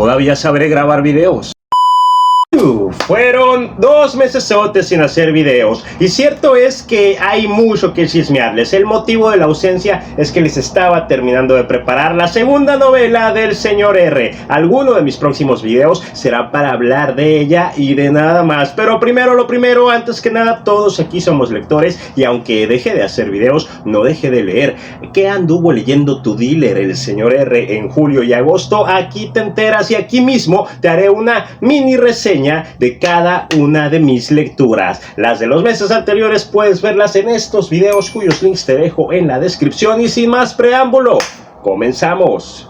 Todavía sabré grabar videos. Fueron 2 mesesotes sin hacer videos, y cierto es que hay mucho que chismearles. El motivo de la ausencia es que les estaba terminando de preparar la segunda novela del señor R. Alguno de mis próximos videos será para hablar de ella y de nada más. Pero primero lo primero, antes que nada, todos aquí somos lectores, y aunque deje de hacer videos, no deje de leer. ¿Qué anduvo leyendo tu dealer, el señor R, en julio y agosto? Aquí te enteras, y aquí mismo te haré una mini reseña de cada una de mis lecturas. Las de los meses anteriores puedes verlas en estos videos, cuyos links te dejo en la descripción. Y sin más preámbulo, comenzamos.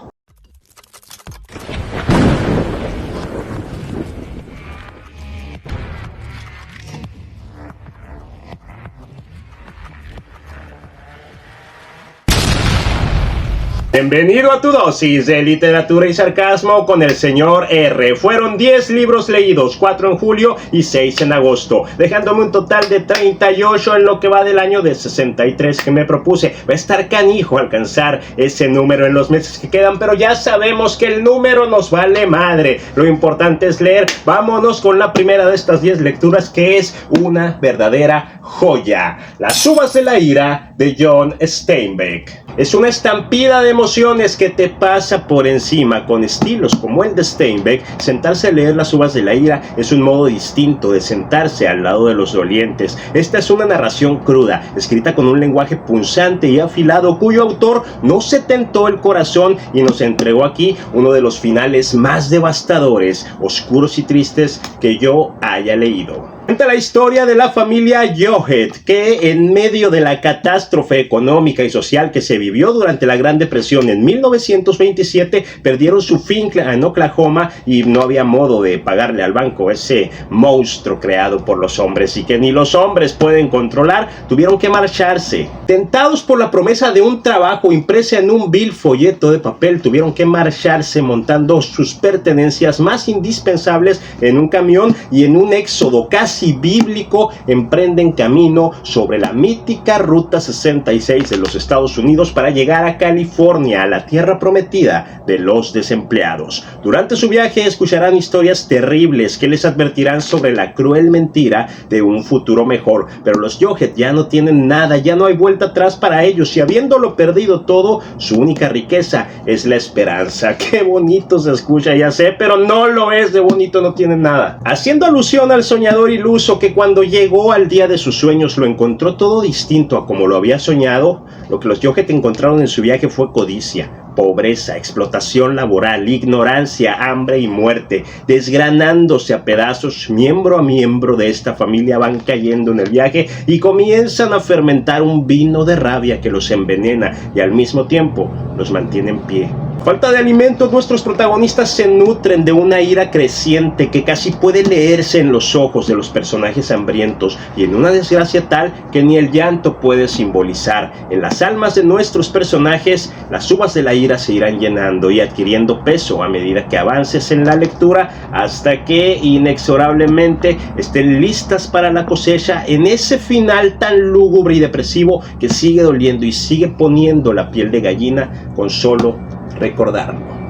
Bienvenido a tu dosis de literatura y sarcasmo con el señor R. Fueron 10 libros leídos, 4 en julio y 6 en agosto, dejándome un total de 38 en lo que va del año de 63 que me propuse. Va a estar canijo alcanzar ese número en los meses que quedan, pero ya sabemos que el número nos vale madre. Lo importante es leer. Vámonos con la primera de estas 10 lecturas, que es una verdadera joya: Las uvas de la ira, de John Steinbeck. Es una estampida de emociones que te pasa por encima. Con estilos como el de Steinbeck, sentarse a leer Las uvas de la ira es un modo distinto de sentarse al lado de los dolientes. Esta es una narración cruda, escrita con un lenguaje punzante y afilado, cuyo autor no se tentó el corazón y nos entregó aquí uno de los finales más devastadores, oscuros y tristes que yo haya leído. Cuenta la historia de la familia Yohet, que en medio de la catástrofe económica y social que se vivió durante la Gran Depresión en 1927, perdieron su finca en Oklahoma y no había modo de pagarle al banco, ese monstruo creado por los hombres y que ni los hombres pueden controlar. Tuvieron que marcharse. Tentados por la promesa de un trabajo impresa en un vil folleto de papel, tuvieron que marcharse montando sus pertenencias más indispensables en un camión, y en un éxodo casi bíblico emprenden camino sobre la mítica Ruta 66 de los Estados Unidos para llegar a California, a la tierra prometida de los desempleados. Durante su viaje escucharán historias terribles que les advertirán sobre la cruel mentira de un futuro mejor, pero los Yohet ya no tienen nada, ya no hay vuelta atrás para ellos, y habiéndolo perdido todo, su única riqueza es la esperanza. Qué bonito se escucha, ya sé, pero no lo es. De bonito no tienen nada. Haciendo alusión al soñador iluso que cuando llegó al día de sus sueños lo encontró todo distinto a como lo había soñado, lo que los Yohet encontraron en su viaje fue codicia, pobreza, explotación laboral, ignorancia, hambre y muerte. Desgranándose a pedazos, miembro a miembro de esta familia van cayendo en el viaje y comienzan a fermentar un vino de rabia que los envenena y al mismo tiempo los mantiene en pie. Falta de alimentos, nuestros protagonistas se nutren de una ira creciente que casi puede leerse en los ojos de los personajes hambrientos, y en una desgracia tal que ni el llanto puede simbolizar. En las almas de nuestros personajes, las uvas de la ira se irán llenando y adquiriendo peso a medida que avances en la lectura, hasta que inexorablemente estén listas para la cosecha, en ese final tan lúgubre y depresivo que sigue doliendo y sigue poniendo la piel de gallina con solo recordarlo.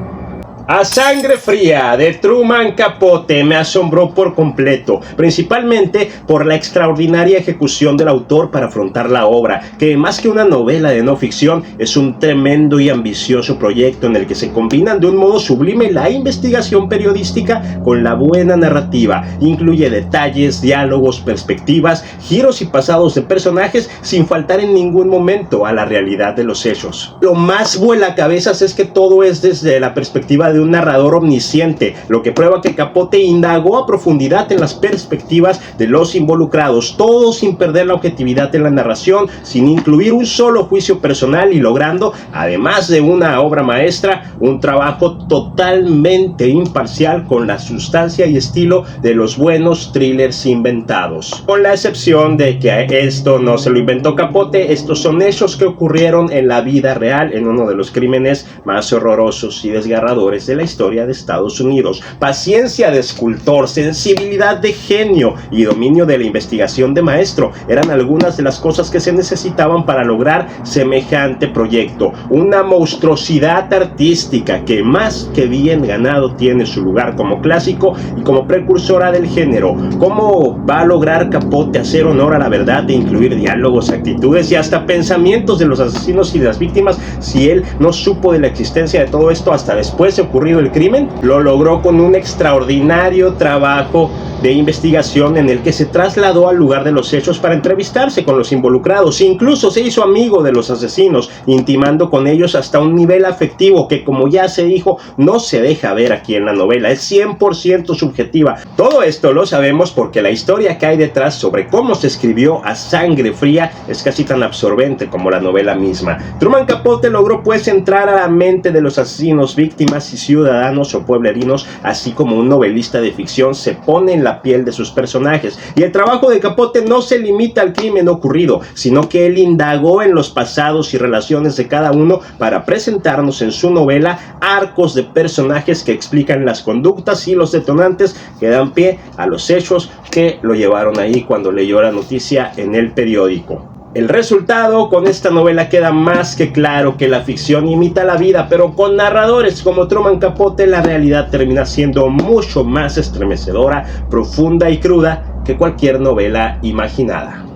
A sangre fría, de Truman Capote, me asombró por completo, principalmente por la extraordinaria ejecución del autor para afrontar la obra, que más que una novela de no ficción, es un tremendo y ambicioso proyecto en el que se combinan de un modo sublime la investigación periodística con la buena narrativa. Incluye detalles, diálogos, perspectivas, giros y pasados de personajes, sin faltar en ningún momento a la realidad de los hechos. Lo más vuelacabezas es que todo es desde la perspectiva de un narrador omnisciente, lo que prueba que Capote indagó a profundidad en las perspectivas de los involucrados, todo sin perder la objetividad en la narración, sin incluir un solo juicio personal, y logrando, además de una obra maestra, un trabajo totalmente imparcial con la sustancia y estilo de los buenos thrillers inventados. Con la excepción de que esto no se lo inventó Capote, estos son hechos que ocurrieron en la vida real, en uno de los crímenes más horrorosos y desgarradores mejores de la historia de Estados Unidos. Paciencia de escultor, sensibilidad de genio y dominio de la investigación de maestro eran algunas de las cosas que se necesitaban para lograr semejante proyecto. Una monstruosidad artística que más que bien ganado tiene su lugar como clásico y como precursora del género. ¿Cómo va a lograr Capote hacer honor a la verdad e incluir diálogos, actitudes y hasta pensamientos de los asesinos y de las víctimas si él no supo de la existencia de todo esto hasta después de ocurrido el crimen? Lo logró con un extraordinario trabajo de investigación en el que se trasladó al lugar de los hechos para entrevistarse con los involucrados. Incluso se hizo amigo de los asesinos, intimando con ellos hasta un nivel afectivo que, como ya se dijo, no se deja ver aquí en la novela. Es 100% subjetiva. Todo esto lo sabemos porque la historia que hay detrás sobre cómo se escribió a sangre fría es casi tan absorbente como la novela misma. Truman Capote logró pues entrar a la mente de los asesinos, víctimas y ciudadanos o pueblerinos, así como un novelista de ficción se pone en la piel de sus personajes. Y el trabajo de Capote no se limita al crimen ocurrido, sino que él indagó en los pasados y relaciones de cada uno para presentarnos en su novela arcos de personajes que explican las conductas y los detonantes que dan pie a los hechos que lo llevaron ahí cuando leyó la noticia en el periódico. El resultado con esta novela queda más que claro que la ficción imita la vida, pero con narradores como Truman Capote la realidad termina siendo mucho más estremecedora, profunda y cruda que cualquier novela imaginada.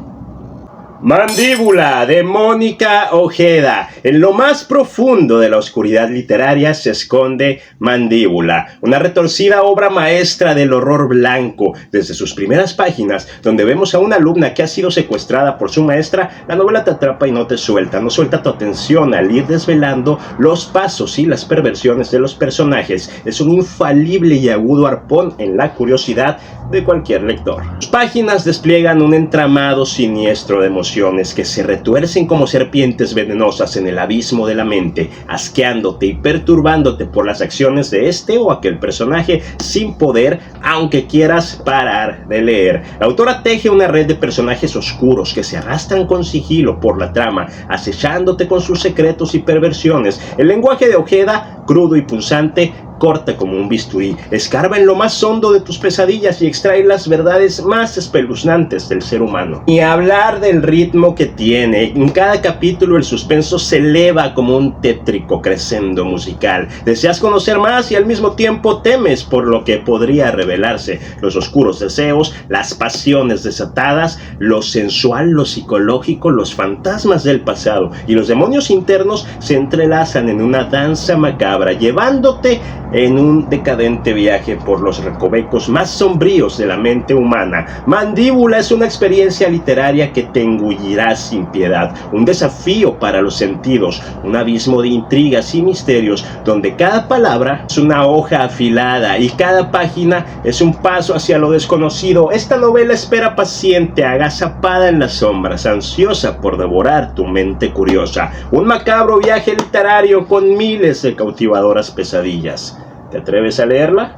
Mandíbula, de Mónica Ojeda. En lo más profundo de la oscuridad literaria se esconde Mandíbula, una retorcida obra maestra del horror blanco. Desde sus primeras páginas, donde vemos a una alumna que ha sido secuestrada por su maestra, la novela te atrapa y no te suelta. No suelta tu atención al ir desvelando los pasos y las perversiones de los personajes. Es un infalible y agudo arpón en la curiosidad de cualquier lector. Sus páginas despliegan un entramado siniestro de emociones que se retuercen como serpientes venenosas en el abismo de la mente, asqueándote y perturbándote por las acciones de este o aquel personaje sin poder, aunque quieras parar de leer. La autora teje una red de personajes oscuros que se arrastran con sigilo por la trama, acechándote con sus secretos y perversiones. El lenguaje de Ojeda, crudo y punzante, corta como un bisturí, escarba en lo más hondo de tus pesadillas y extrae las verdades más espeluznantes del ser humano. Y hablar del ritmo que tiene, en cada capítulo el suspenso se eleva como un tétrico crescendo musical. Deseas conocer más y al mismo tiempo temes por lo que podría revelarse, los oscuros deseos, las pasiones desatadas, lo sensual, lo psicológico, los fantasmas del pasado y los demonios internos se entrelazan en una danza macabra, llevándote en un decadente viaje por los recovecos más sombríos de la mente humana. Mandíbula es una experiencia literaria que te engullirá sin piedad, un desafío para los sentidos, un abismo de intrigas y misterios donde cada palabra es una hoja afilada y cada página es un paso hacia lo desconocido. Esta novela espera paciente, agazapada en las sombras, ansiosa por devorar tu mente curiosa. Un macabro viaje literario con miles de cautivadoras pesadillas. ¿Te atreves a leerla?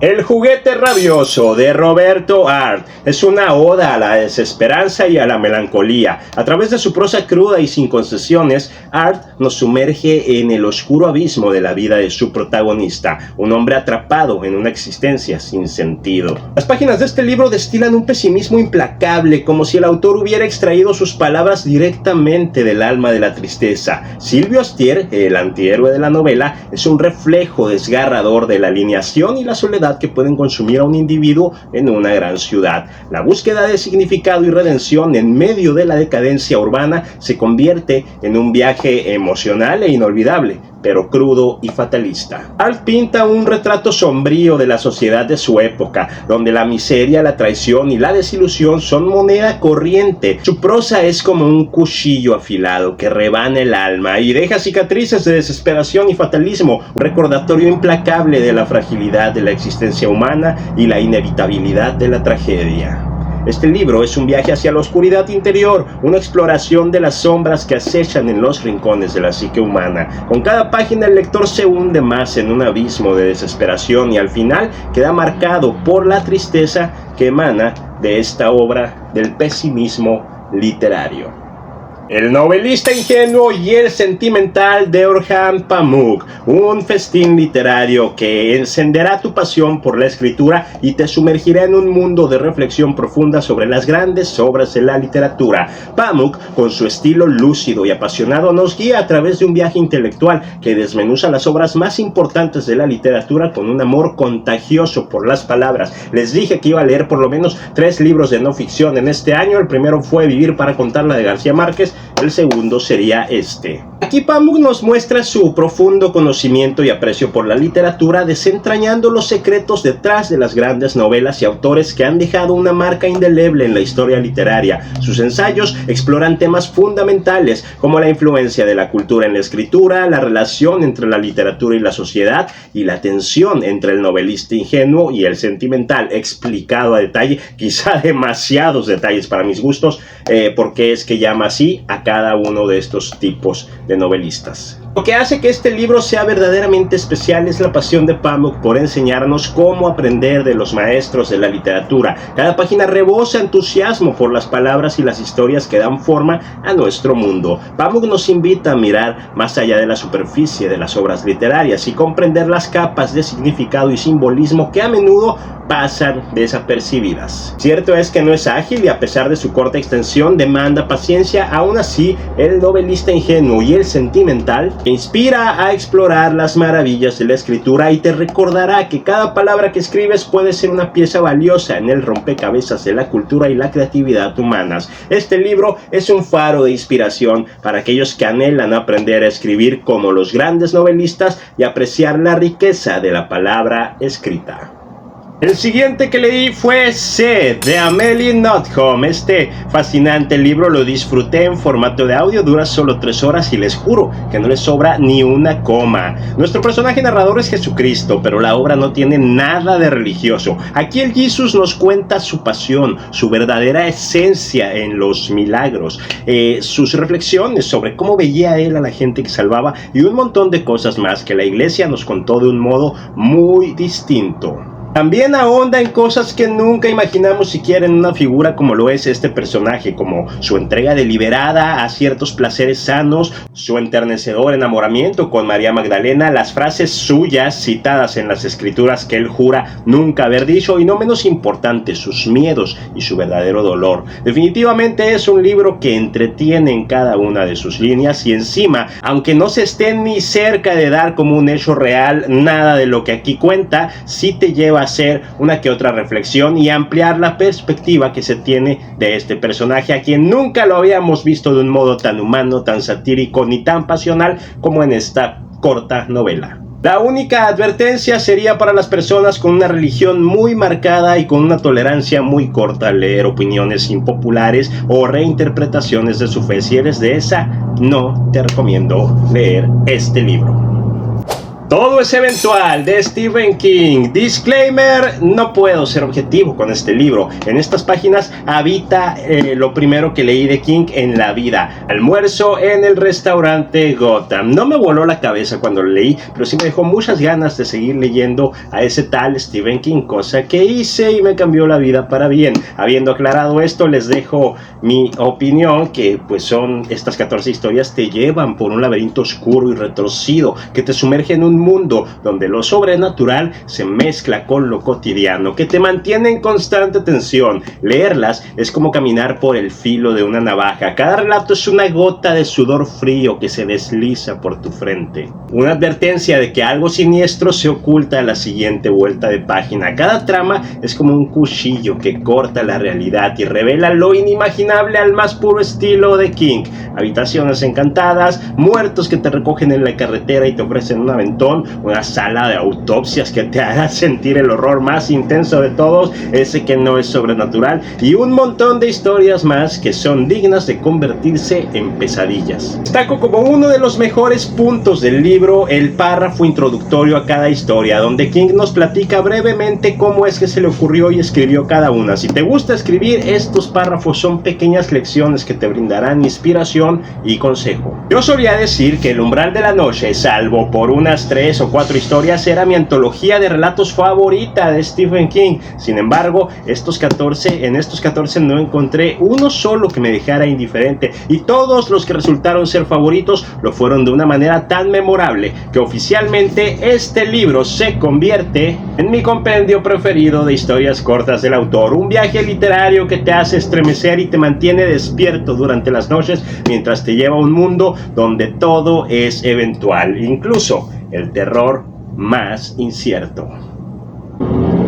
El juguete rabioso de Roberto Arlt es una oda a la desesperanza y a la melancolía. A través de su prosa cruda y sin concesiones, Arlt nos sumerge en el oscuro abismo de la vida de su protagonista, un hombre atrapado en una existencia sin sentido. Las páginas de este libro destilan un pesimismo implacable, como si el autor hubiera extraído sus palabras directamente del alma de la tristeza. Silvio Astier, el antihéroe de la novela, es un reflejo desgarrador de la alienación y la soledad que pueden consumir a un individuo en una gran ciudad. La búsqueda de significado y redención en medio de la decadencia urbana se convierte en un viaje emocional e inolvidable, pero crudo y fatalista. Arlt pinta un retrato sombrío de la sociedad de su época, donde la miseria, la traición y la desilusión son moneda corriente. Su prosa es como un cuchillo afilado que rebana el alma y deja cicatrices de desesperación y fatalismo, un recordatorio implacable de la fragilidad de la existencia humana y la inevitabilidad de la tragedia. Este libro es un viaje hacia la oscuridad interior, una exploración de las sombras que acechan en los rincones de la psique humana. Con cada página el lector se hunde más en un abismo de desesperación y al final queda marcado por la tristeza que emana de esta obra del pesimismo literario. El novelista ingenuo y el sentimental de Orhan Pamuk, un festín literario que encenderá tu pasión por la escritura y te sumergirá en un mundo de reflexión profunda sobre las grandes obras de la literatura. Pamuk, con su estilo lúcido y apasionado, nos guía a través de un viaje intelectual que desmenuza las obras más importantes de la literatura con un amor contagioso por las palabras. Les dije que iba a leer por lo menos 3 libros de no ficción en este año. El primero fue Vivir para contarla de García Márquez. El segundo sería este. Aquí Pamuk nos muestra su profundo conocimiento y aprecio por la literatura, desentrañando los secretos detrás de las grandes novelas y autores que han dejado una marca indeleble en la historia literaria. Sus ensayos exploran temas fundamentales como la influencia de la cultura en la escritura, la relación entre la literatura y la sociedad y la tensión entre el novelista ingenuo y el sentimental, explicado a detalle, quizá demasiados detalles para mis gustos, porque es que llama así a cada uno de estos tipos de novelistas. Lo que hace que este libro sea verdaderamente especial es la pasión de Pamuk por enseñarnos cómo aprender de los maestros de la literatura. Cada página rebosa entusiasmo por las palabras y las historias que dan forma a nuestro mundo. Pamuk nos invita a mirar más allá de la superficie de las obras literarias y comprender las capas de significado y simbolismo que a menudo pasan desapercibidas. Cierto es que no es ágil y a pesar de su corta extensión demanda paciencia. Aún así, el novelista ingenuo y el sentimental te inspira a explorar las maravillas de la escritura y te recordará que cada palabra que escribes puede ser una pieza valiosa en el rompecabezas de la cultura y la creatividad humanas. Este libro es un faro de inspiración para aquellos que anhelan aprender a escribir como los grandes novelistas y apreciar la riqueza de la palabra escrita. El siguiente que leí fue C, de Amelie Nothomb. Este fascinante libro lo disfruté en formato de audio, dura solo 3 horas y les juro que no le sobra ni una coma. Nuestro personaje narrador es Jesucristo, pero la obra no tiene nada de religioso. Aquí el Jesús nos cuenta su pasión, su verdadera esencia en los milagros, sus reflexiones sobre cómo veía él a la gente que salvaba y un montón de cosas más que la iglesia nos contó de un modo muy distinto. También ahonda en cosas que nunca imaginamos siquiera en una figura como lo es este personaje, como su entrega deliberada a ciertos placeres sanos, su enternecedor enamoramiento con María Magdalena, las frases suyas citadas en las escrituras que él jura nunca haber dicho y no menos importante, sus miedos y su verdadero dolor. Definitivamente es un libro que entretiene en cada una de sus líneas y encima, aunque no se esté ni cerca de dar como un hecho real nada de lo que aquí cuenta, sí te lleva a hacer una que otra reflexión y ampliar la perspectiva que se tiene de este personaje a quien nunca lo habíamos visto de un modo tan humano, tan satírico ni tan pasional como en esta corta novela. La única advertencia sería para las personas con una religión muy marcada y con una tolerancia muy corta al leer opiniones impopulares o reinterpretaciones de su fe. Si eres de esa, no te recomiendo leer este libro. Todo es eventual, de Stephen King. Disclaimer, no puedo ser objetivo con este libro. En estas páginas habita lo primero que leí de King en la vida. Almuerzo en el restaurante Gotham. No me voló la cabeza cuando lo leí, pero sí me dejó muchas ganas de seguir leyendo a ese tal Stephen King, cosa que hice y me cambió la vida para bien. Habiendo aclarado esto, les dejo mi opinión, que pues son estas 14 historias te llevan por un laberinto oscuro y retorcido que te sumerge en un mundo donde lo sobrenatural se mezcla con lo cotidiano, que te mantiene en constante tensión. Leerlas es como caminar por el filo de una navaja. Cada relato es una gota de sudor frío que se desliza por tu frente. Una advertencia de que algo siniestro se oculta a la siguiente vuelta de página. Cada trama es como un cuchillo que corta la realidad y revela lo inimaginable al más puro estilo de King. Habitaciones encantadas, muertos que te recogen en la carretera y te ofrecen un aventón, una sala de autopsias que te hará sentir el horror más intenso de todos, ese que no es sobrenatural, y un montón de historias más que son dignas de convertirse en pesadillas. Destaco como uno de los mejores puntos del libro el párrafo introductorio a cada historia, donde King nos platica brevemente cómo es que se le ocurrió y escribió cada una. Si te gusta escribir, estos párrafos son pequeñas lecciones que te brindarán inspiración y consejo. Yo solía decir que el umbral de la noche, salvo por unas 3 o 4 historias era mi antología de relatos favorita de Stephen King. Sin embargo, en estos 14 no encontré uno solo que me dejara indiferente, y todos los que resultaron ser favoritos lo fueron de una manera tan memorable que oficialmente este libro se convierte en mi compendio preferido de historias cortas del autor. Un viaje literario que te hace estremecer y te mantiene despierto durante las noches mientras te lleva a un mundo donde todo es eventual, incluso el terror más incierto.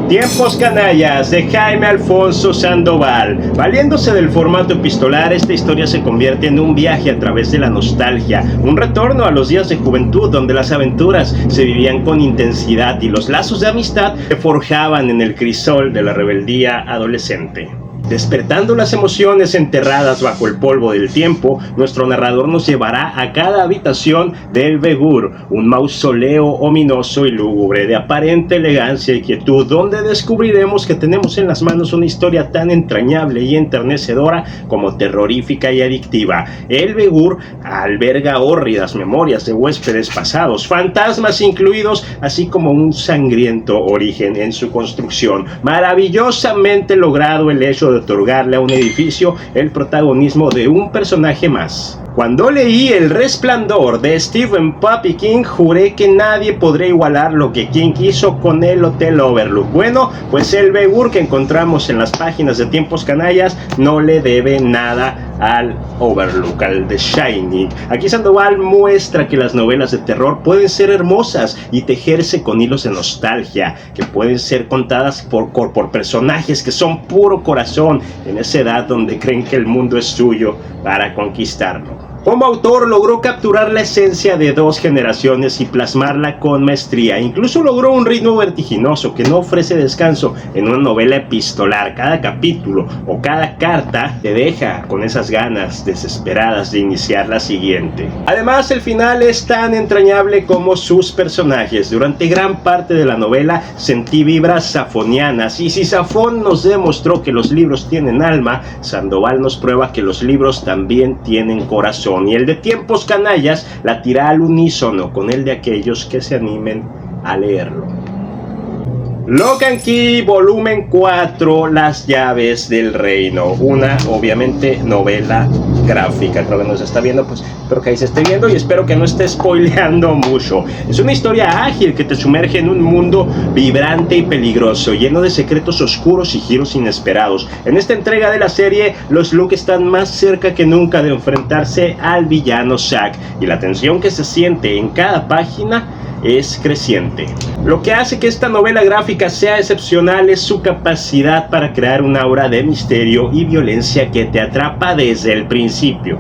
Tiempos canallas de Jaime Alfonso Sandoval. Valiéndose del formato epistolar, esta historia se convierte en un viaje a través de la nostalgia, un retorno a los días de juventud donde las aventuras se vivían con intensidad y los lazos de amistad se forjaban en el crisol de la rebeldía adolescente. Despertando las emociones enterradas bajo el polvo del tiempo, nuestro narrador nos llevará a cada habitación del Begur, un mausoleo ominoso y lúgubre de aparente elegancia y quietud, donde descubriremos que tenemos en las manos una historia tan entrañable y enternecedora como terrorífica y adictiva. El Begur alberga hórridas memorias de huéspedes pasados, fantasmas incluidos, así como un sangriento origen en su construcción. Maravillosamente logrado el hecho de otorgarle a un edificio el protagonismo de un personaje más. Cuando leí El Resplandor de Stephen Puppy King, juré que nadie podría igualar lo que King hizo con el Hotel Overlook. Bueno, pues el Begur que encontramos en las páginas de Tiempos Canallas no le debe nada al Overlook, al The Shining. Aquí Sandoval muestra que las novelas de terror pueden ser hermosas y tejerse con hilos de nostalgia, que pueden ser contadas por personajes que son puro corazón en esa edad donde creen que el mundo es suyo para conquistarlo. Como autor logró capturar la esencia de dos generaciones y plasmarla con maestría. Incluso logró un ritmo vertiginoso que no ofrece descanso en una novela epistolar. Cada capítulo o cada carta te deja con esas ganas desesperadas de iniciar la siguiente. Además, el final es tan entrañable como sus personajes. Durante gran parte de la novela sentí vibras safonianas, y si Safón nos demostró que los libros tienen alma, Sandoval nos prueba que los libros también tienen corazón. Y el de Tiempos Canallas latirá al unísono con el de aquellos que se animen a leerlo. Lock and Key, volumen 4, Las llaves del reino. Una, obviamente, novela gráfica. Creo que nos está viendo, pues espero que ahí se esté viendo y espero que no esté spoileando mucho. Es una historia ágil que te sumerge en un mundo vibrante y peligroso, lleno de secretos oscuros y giros inesperados. En esta entrega de la serie, los Luke están más cerca que nunca de enfrentarse al villano Zack, y la tensión que se siente en cada página es creciente. Lo que hace que esta novela gráfica sea excepcional es su capacidad para crear una aura de misterio y violencia que te atrapa desde el principio,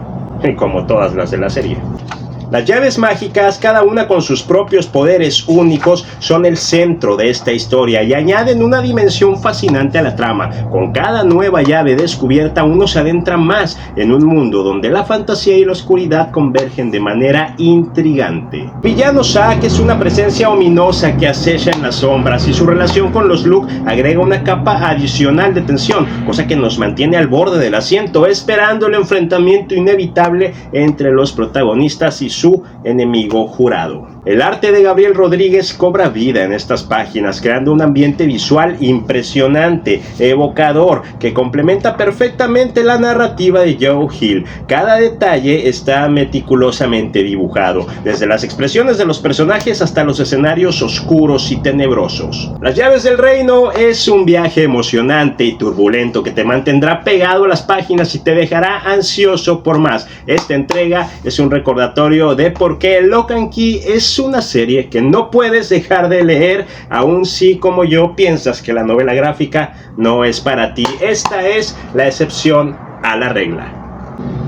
como todas las de la serie. Las llaves mágicas, cada una con sus propios poderes únicos, son el centro de esta historia y añaden una dimensión fascinante a la trama. Con cada nueva llave descubierta, uno se adentra más en un mundo donde la fantasía y la oscuridad convergen de manera intrigante. Villano Zack es una presencia ominosa que acecha en las sombras, y su relación con los Luke agrega una capa adicional de tensión, cosa que nos mantiene al borde del asiento, esperando el enfrentamiento inevitable entre los protagonistas y su enemigo jurado. El arte de Gabriel Rodríguez cobra vida en estas páginas, creando un ambiente visual impresionante, evocador, que complementa perfectamente la narrativa de Joe Hill. Cada detalle está meticulosamente dibujado, desde las expresiones de los personajes hasta los escenarios oscuros y tenebrosos. Las llaves del reino es un viaje emocionante y turbulento que te mantendrá pegado a las páginas y te dejará ansioso por más. Esta entrega es un recordatorio de por qué Lock and Key es una serie que no puedes dejar de leer, aun si, como yo, piensas que la novela gráfica no es para ti. Esta es la excepción a la regla.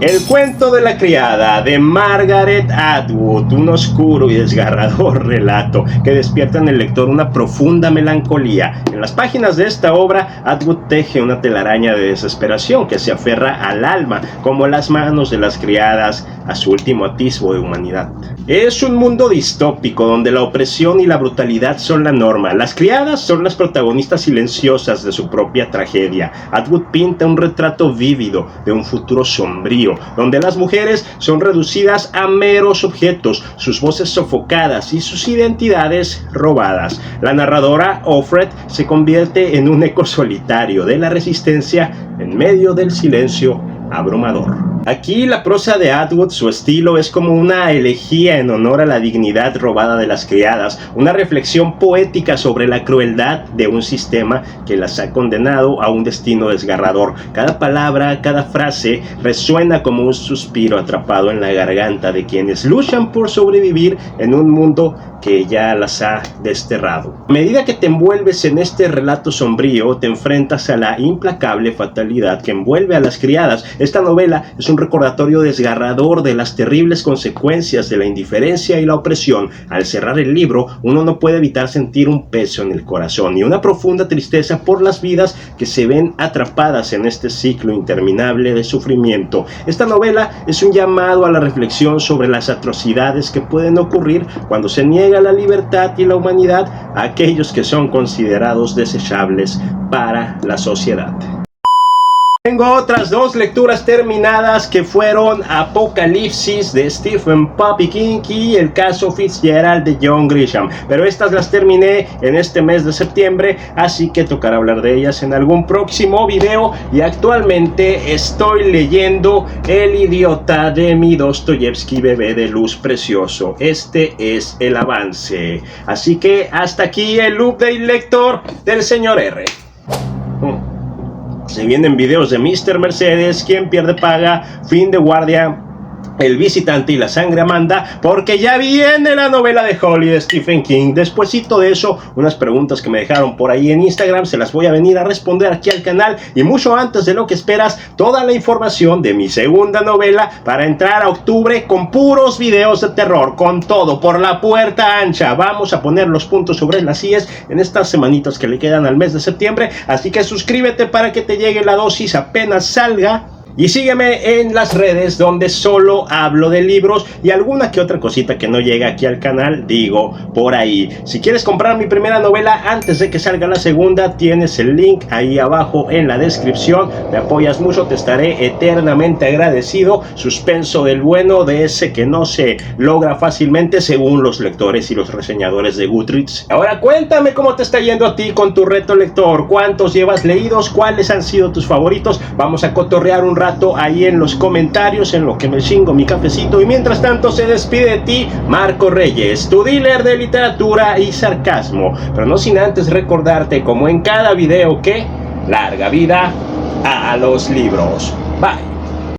El cuento de la criada, de Margaret Atwood, un oscuro y desgarrador relato que despierta en el lector una profunda melancolía. En las páginas de esta obra, Atwood teje una telaraña de desesperación que se aferra al alma, como las manos de las criadas a su último atisbo de humanidad. Es un mundo distópico donde la opresión y la brutalidad son la norma. Las criadas son las protagonistas silenciosas de su propia tragedia. Atwood pinta un retrato vívido de un futuro sombrío, silencio, donde las mujeres son reducidas a meros objetos, sus voces sofocadas y sus identidades robadas. La narradora, Offred, se convierte en un eco solitario de la resistencia en medio del silencio abrumador. Aquí la prosa de Atwood, su estilo es como una elegía en honor a la dignidad robada de las criadas, una reflexión poética sobre la crueldad de un sistema que las ha condenado a un destino desgarrador. Cada palabra, cada frase resuena como un suspiro atrapado en la garganta de quienes luchan por sobrevivir en un mundo que ya las ha desterrado. A medida que te envuelves en este relato sombrío, te enfrentas a la implacable fatalidad que envuelve a las criadas. Esta novela es un recordatorio desgarrador de las terribles consecuencias de la indiferencia y la opresión. Al cerrar el libro, uno no puede evitar sentir un peso en el corazón y una profunda tristeza por las vidas que se ven atrapadas en este ciclo interminable de sufrimiento. Esta novela es un llamado a la reflexión sobre las atrocidades que pueden ocurrir cuando se niega la libertad y la humanidad a aquellos que son considerados desechables para la sociedad. Tengo otras dos lecturas terminadas que fueron Apocalipsis de Stephen Puppy King y El caso Fitzgerald de John Grisham, pero estas las terminé en este mes de septiembre, así que tocará hablar de ellas en algún próximo video. Y actualmente estoy leyendo El idiota de mi Dostoyevsky, bebé de luz precioso. Este es el avance, así que hasta aquí el update lector del señor R. Se vienen videos de Mr. Mercedes, Quien pierde paga, Fin de guardia, El visitante y La sangre Amanda, porque ya viene la novela de Holly de Stephen King. Despuésito de eso, unas preguntas que me dejaron por ahí en Instagram, se las voy a venir a responder aquí al canal, y mucho antes de lo que esperas, toda la información de mi segunda novela para entrar a octubre con puros videos de terror, con todo por la puerta ancha. Vamos a poner los puntos sobre las IES en estas semanitas que le quedan al mes de septiembre, así que suscríbete para que te llegue la dosis apenas salga. Y sígueme en las redes donde solo hablo de libros y alguna que otra cosita que no llega aquí al canal, digo por ahí. Si quieres comprar mi primera novela antes de que salga la segunda, tienes el link ahí abajo en la descripción. Me apoyas mucho, te estaré eternamente agradecido. Suspenso del bueno, de ese que no se logra fácilmente según los lectores y los reseñadores de Goodreads. Ahora cuéntame cómo te está yendo a ti con tu reto lector. ¿Cuántos llevas leídos? ¿Cuáles han sido tus favoritos? Vamos a cotorrear un rato ahí en los comentarios en lo que me chingo mi cafecito, y mientras tanto se despide de ti Marco Reyes, tu dealer de literatura y sarcasmo, pero no sin antes recordarte, como en cada video, que larga vida a los libros. Bye.